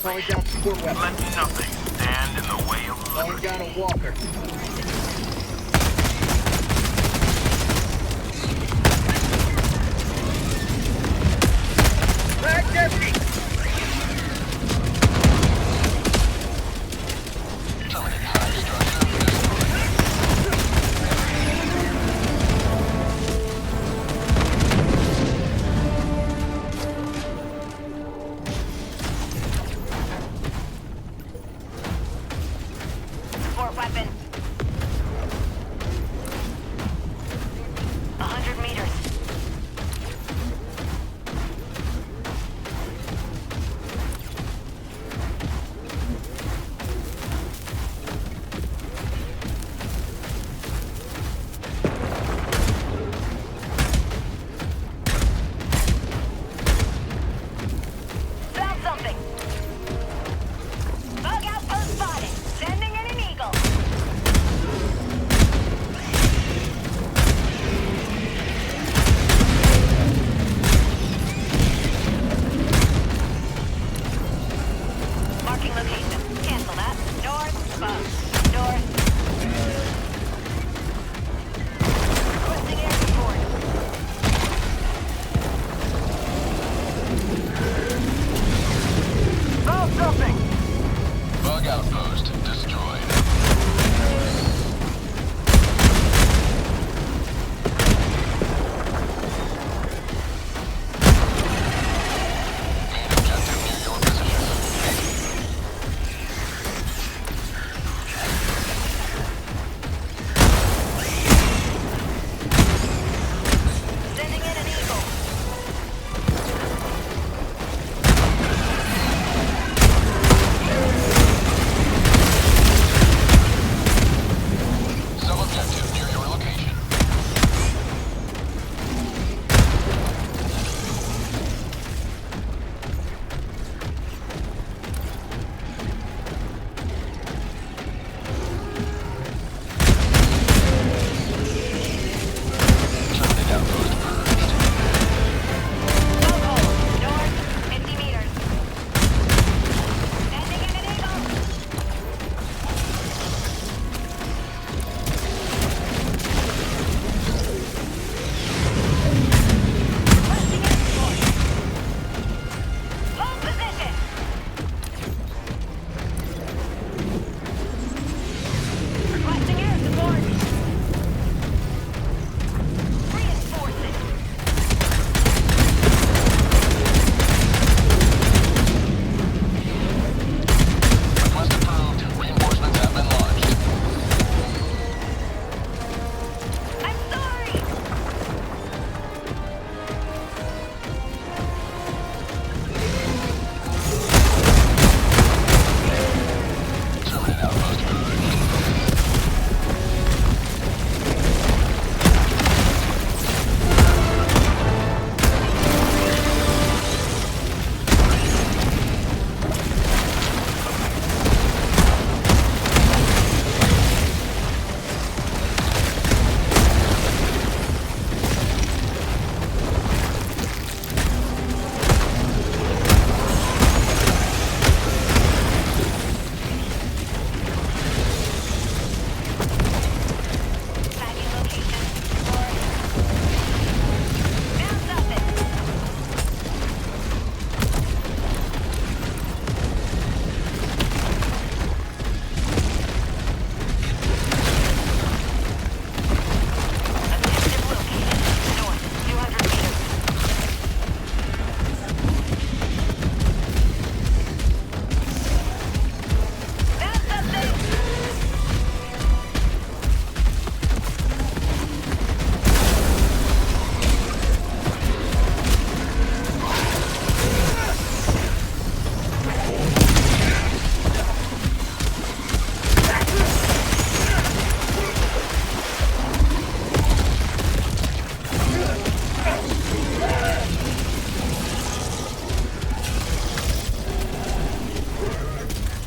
Calling down support weapon. Let nothing stand in the way of Calling liberty. down a walker. Bag's empty! Support weapon. 100 meters. Found something. Bug outpost spotted. Sending in an eagle. Marking location. Cancel that. North, bug. North. Requesting air support. Found something! Bug outpost destroyed. Main objective near your position. Sending in an eagle. Sub-objective near your location. Terminate outpost purged. Bug hole. North, 50 meters. Sending in an eagle. Requesting air support. Hold position. Requesting air support. Reinforcing. Request approved. Reinforcements have been launched. I'm sorry. Terminate outpost purged. Tagging location. Found something. Objective located. North, 200 meters. Found something.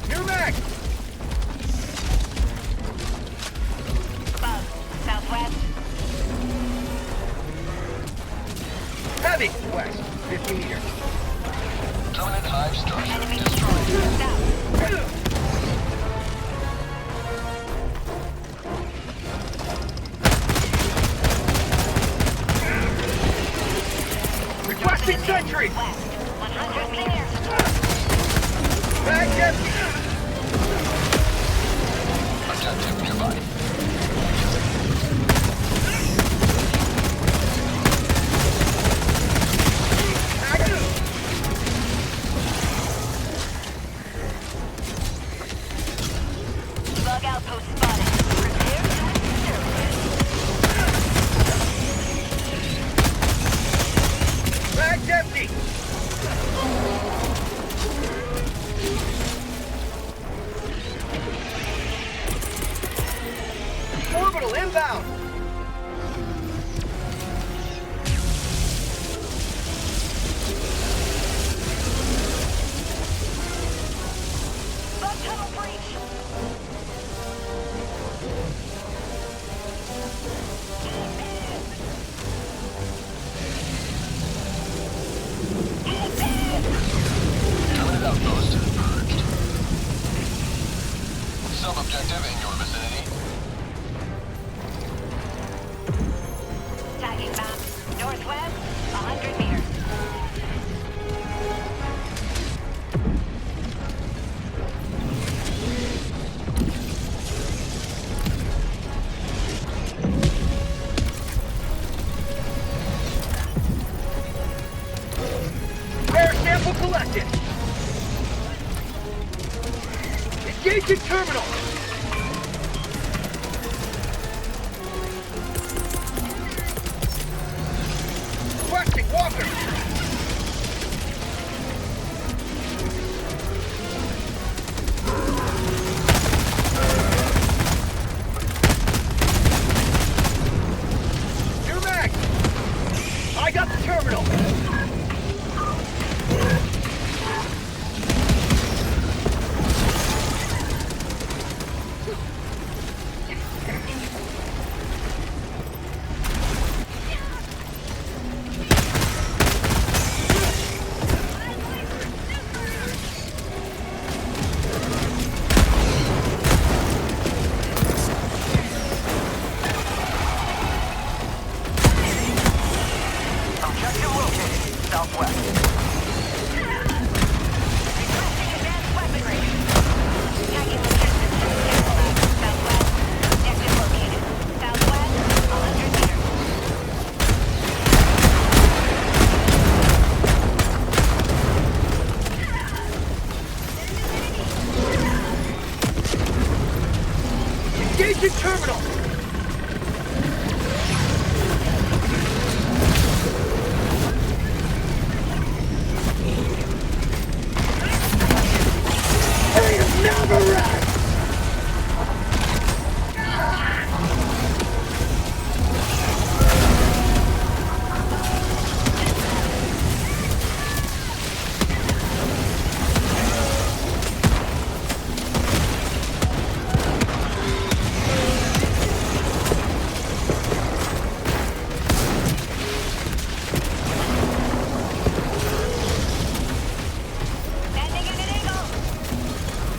New mag! Bug. Southwest. Heavy! West, 50 meters. Permanent hive structure Enemy destroyed. destroyed. South. Requesting sentry! West. 100 meters. Mag empty! Objective nearby. Bug outpost spotted. Prepare to exterminate. Mag's empty! Orbital inbound! Bug tunnel breach. Permanent outpost purged. Sub-objective in your vicinity. Tagging map. Northwest. 100 meters. Air sample collected! Engaging terminal! Requesting walker! New mag! I got the terminal! Objective located. Southwest. Requesting advanced weaponry. Tagging logistics. Sample map. Southwest. Objective located. Southwest. 100 meters. Engaging terminal! I am never rest! Landing in an eagle.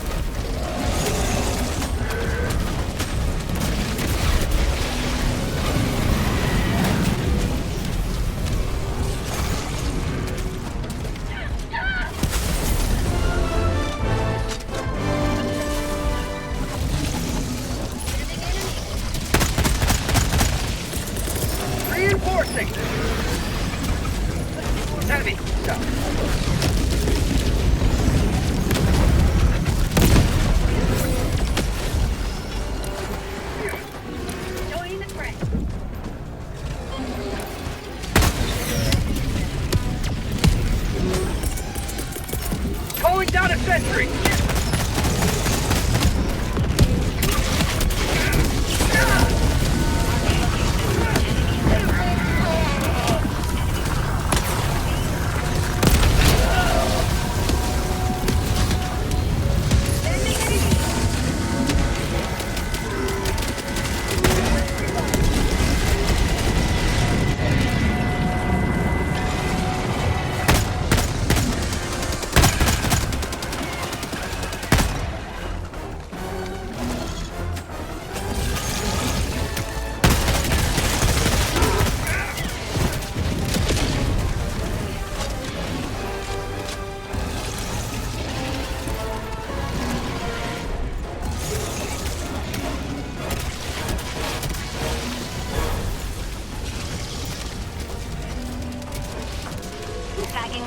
Reinforcing! Heavy! South. Join the fray. Calling down a sentry!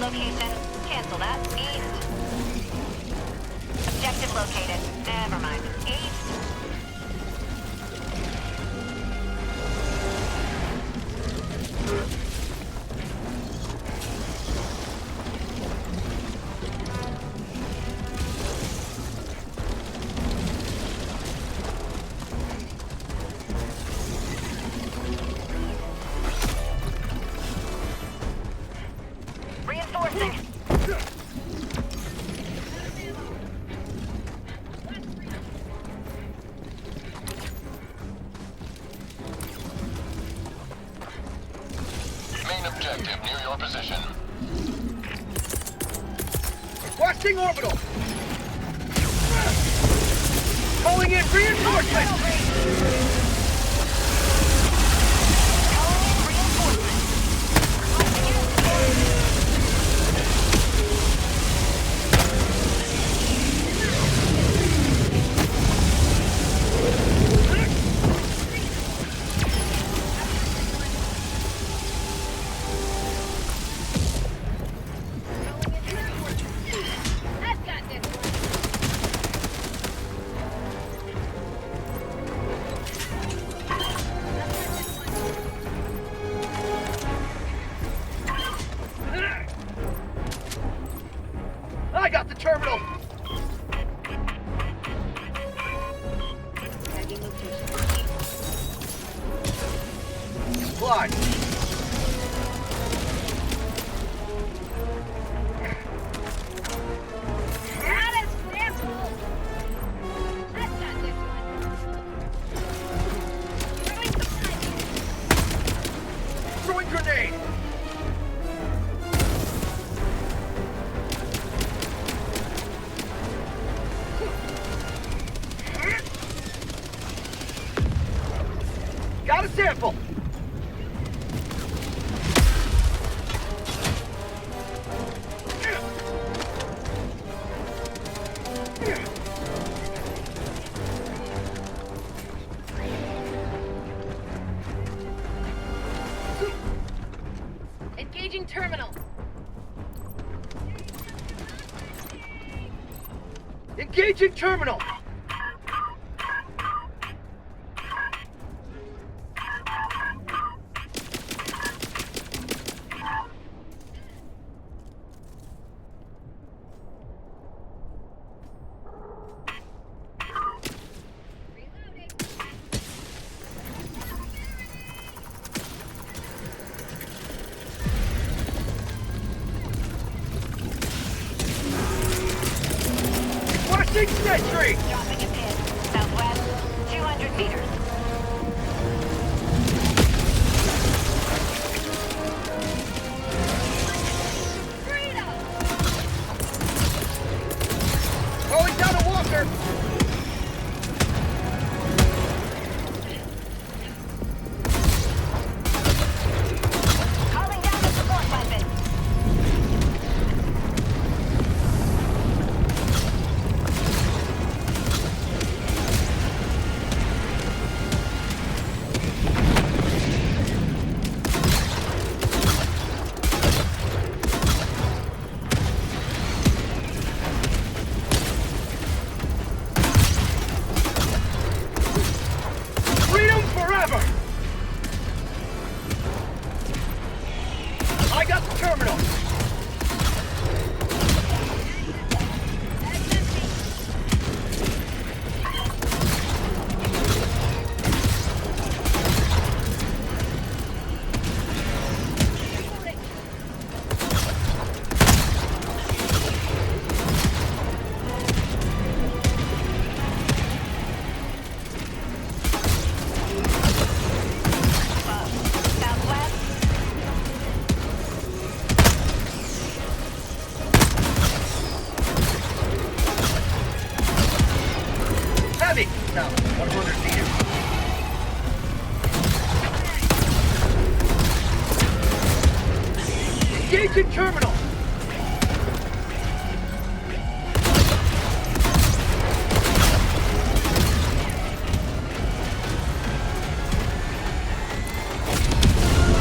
location. Cancel that. East. Objective located. Never mind. East. Reinforcing. Main objective near your position. Requesting orbital. Calling in reinforcements. I've got this one. I got the terminal. Tagging location. Supplies. Not a scramble. I've got this one. Throwing supplies. Throwing grenade. Got a sample. Engaging terminal. Engaging terminal. Reloading. Requesting sentry. Dropping a pin. Southwest. 200 meters. Freedom! Calling down a walker. Calling down the support weapon. Freedom forever. I got the terminal. Southwest. Heavy. Now, 100 meters. Engaging terminal.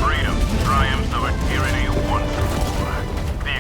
Freedom triumphs over tyranny once more. The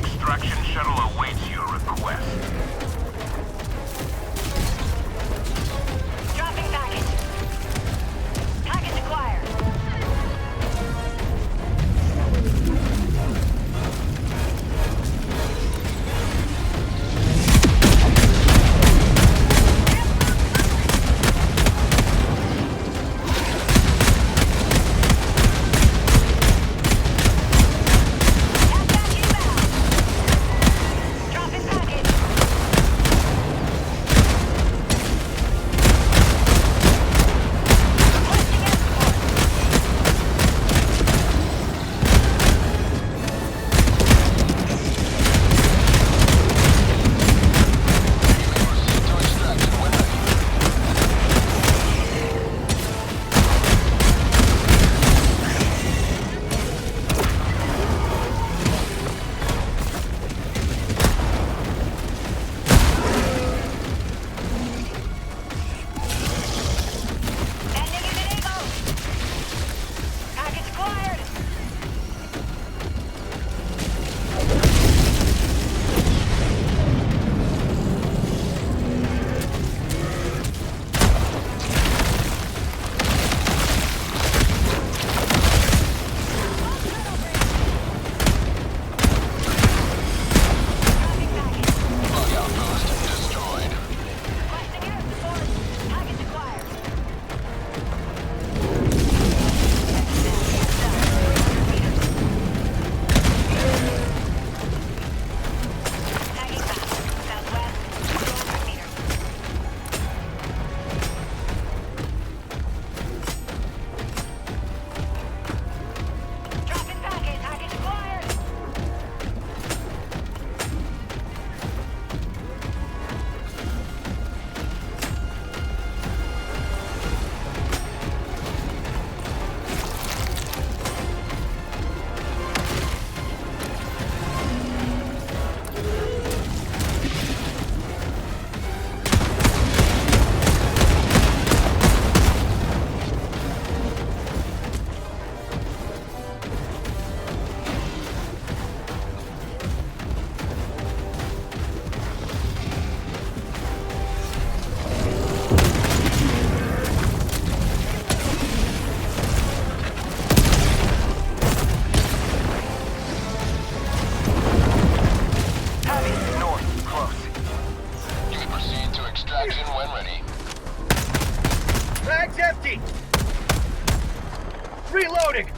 Reloading!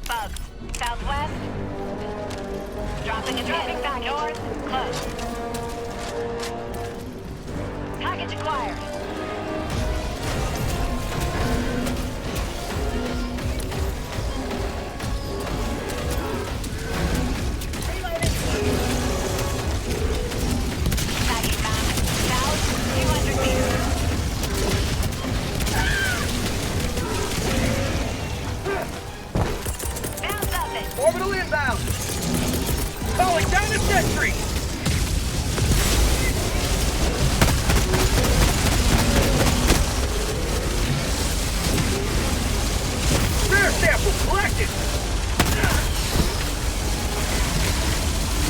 Bugs. Southwest. Dropping back north. Close. Package acquired. Tagging map. South, 200 meters. Found something. Orbital inbound! Calling down a sentry! Rare sample collected!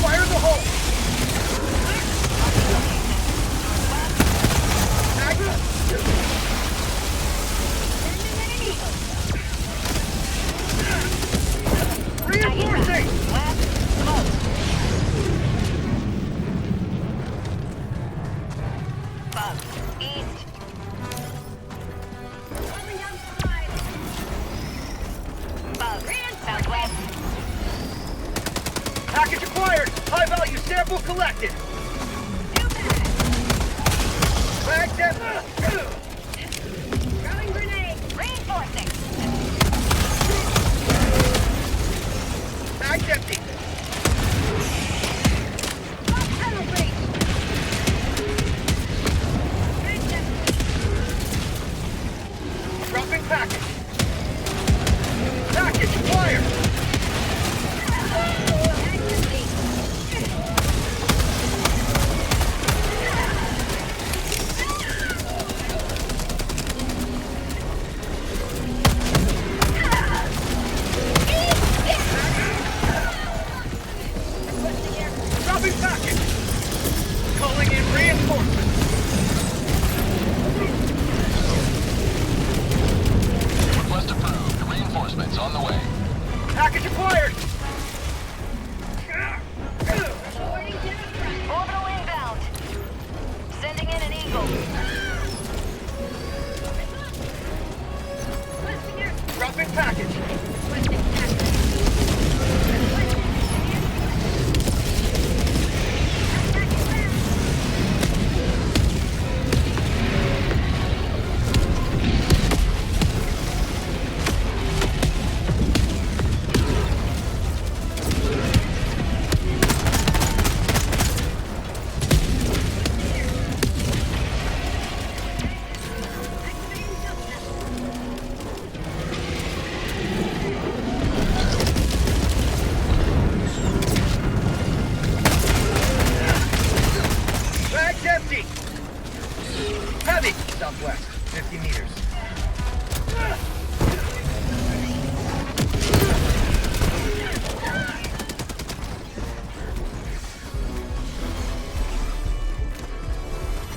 Fire the hole! Reinforcing! West, close. Bugs. East. Bugs. Southwest. Package acquired! High-value sample collected! Bags empty! Throwing grenade. Reinforcing. Bags empty! Tunnel breach. Dropping package! Package acquired! Dropping package! Calling in reinforcements! Request approved. Reinforcements on the way. Package acquired! Orbital inbound. Sending in an eagle. Dropping package! Bags empty! Heavy! Southwest, 50 meters.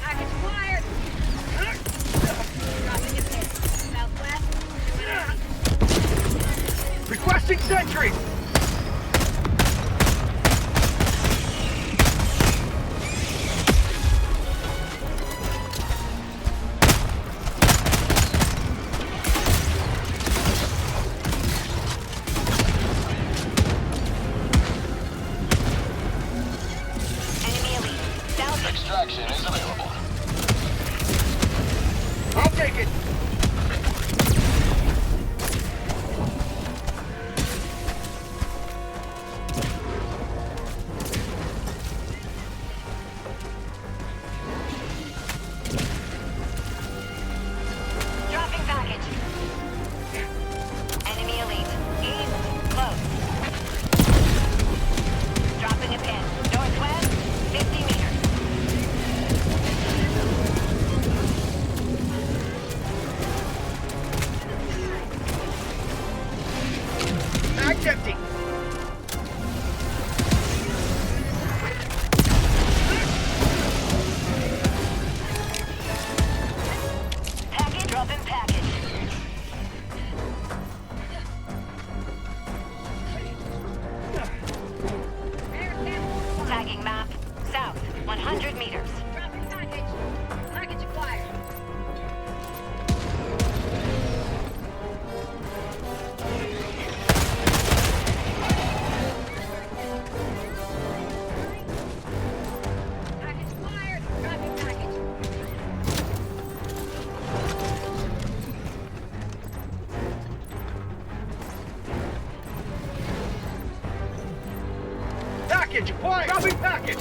Package acquired. Dropping a pin. Southwest. Requesting sentry! Enemy elite. South. Extraction is available. I'll take it! Dropping package. Enemy elite. East. Close. Dropping a pin. Northwest. 50 meters. Bags empty! Package. Dropping package. Tagging map. South. 100 meters. Dropping package. Package acquired. Package acquired! Dropping package!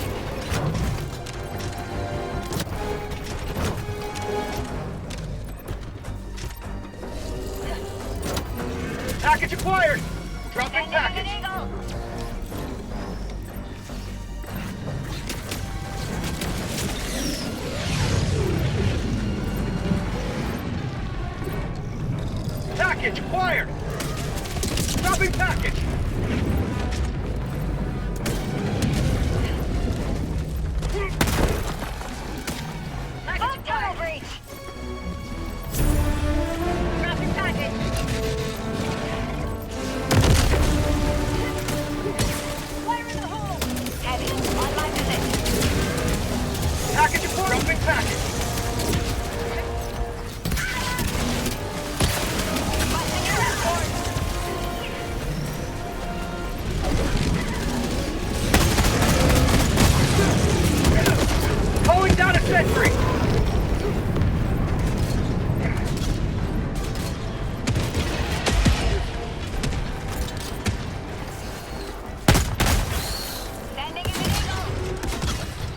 Package acquired! Dropping Sending package! an eagle. Package acquired! Dropping package! Package double breach. Dropping package. Fire in the hole. Heavy on my position. Package acquired! Dropping package! Busting air escort. Calling down a sentry! Sending an eagle.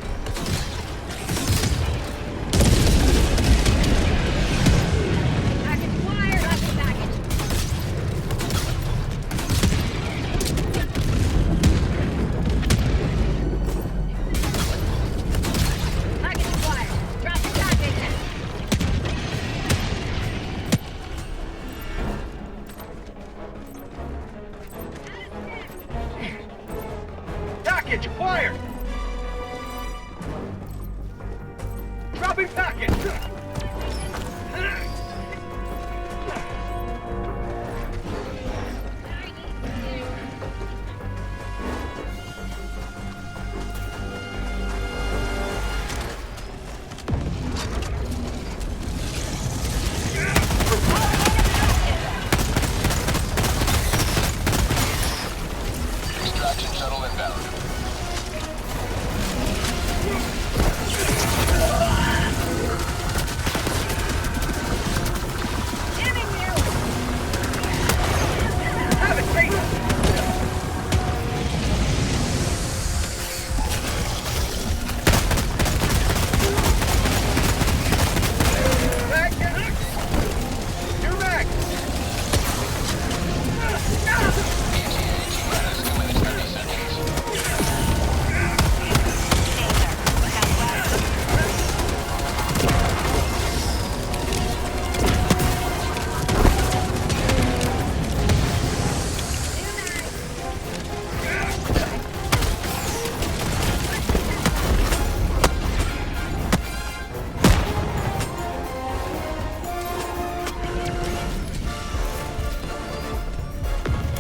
Package wired. Dropping package. Package wired. Dropping package. Package acquired! Dropping package! Extraction shuttle inbound. Giving you. Have it, Taylor! Mag down! New mag! ETA T-minus 2 minutes 30 seconds.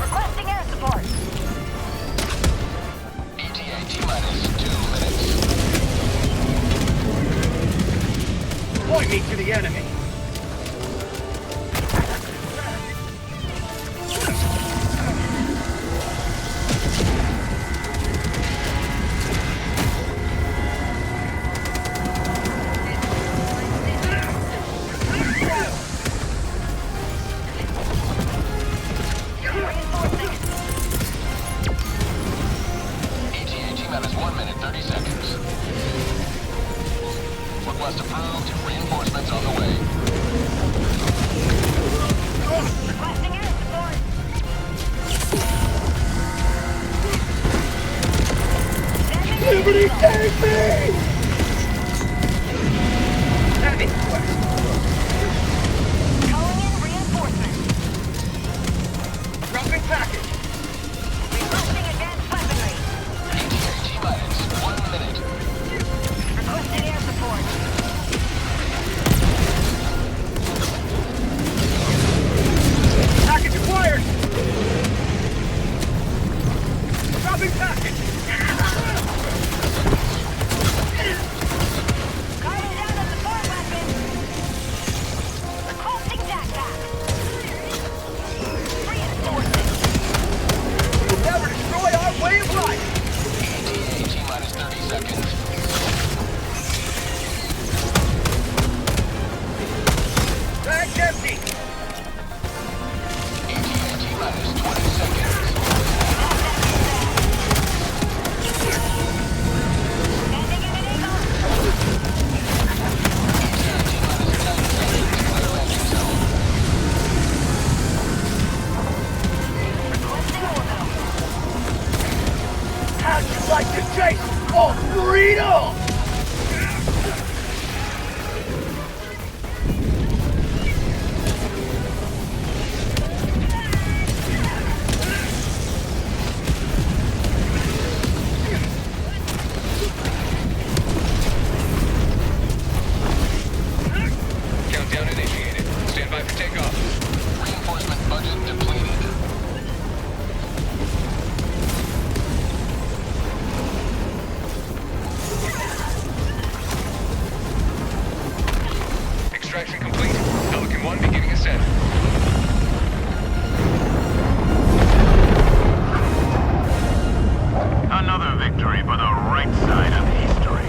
Requesting air support. ETA T-minus 2 minutes. Point me to the enemy! Reinforcing. ETA T-minus 1 minute 30 seconds. Request approved. Reinforcements on the way. Requesting air support. Sending an eagle. take me! Heavy! Calling in reinforcements. Dropping package! Requesting advanced weaponry. ETA T-minus 1 minute. Requesting air support. Package acquired! Dropping package! Oh, burrito! Countdown initiated. Stand by for takeoff. Reinforcement budget depleted. Extraction complete. Pelican 1 beginning ascent. Another victory for the right side of history.